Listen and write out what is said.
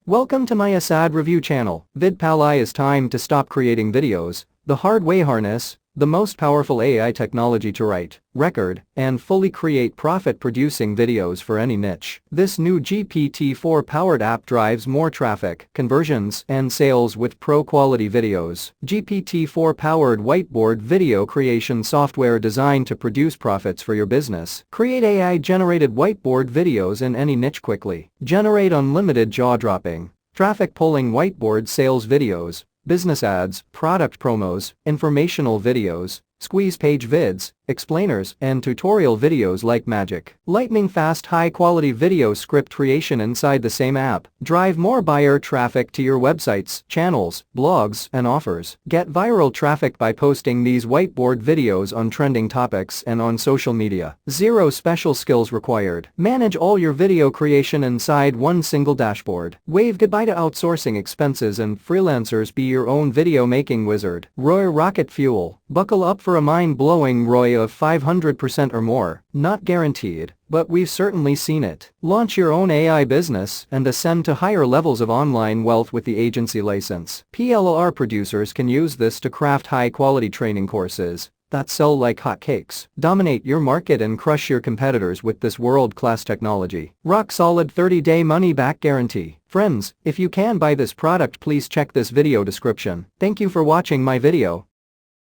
Welcome to my Asad review channel. VidPalAi is time to stop creating videos, the hard way. Harness the most powerful AI technology to write, record, and fully create profit-producing videos for any niche. This new GPT-4 powered app drives more traffic, conversions, and sales with pro-quality videos. GPT-4 powered whiteboard video creation software designed to produce profits for your business. Create AI-generated whiteboard videos in any niche quickly. Generate unlimited jaw-dropping, traffic-pulling whiteboard sales videos, business ads, product promos, informational videos, squeeze page vids, explainers, and tutorial videos like magic. Lightning fast high-quality video script creation inside the same app. Drive more buyer traffic to your websites, channels, blogs, and offers. Get viral traffic by posting these whiteboard videos on trending topics and on social media. Zero special skills required. Manage all your video creation inside one single dashboard. Wave goodbye to outsourcing expenses and freelancers. Be your own video making wizard. ROI rocket fuel. Buckle up for a mind-blowing ROI of 500% or more. Not guaranteed, but we've certainly seen it. Launch your own AI business and ascend to higher levels of online wealth with the agency license. PLR producers can use this to craft high-quality training courses that sell like hotcakes. Dominate your market and crush your competitors with this world-class technology. Rock-solid 30-day money-back guarantee. Friends, if you can buy this product, please check this video description. Thank you for watching my video.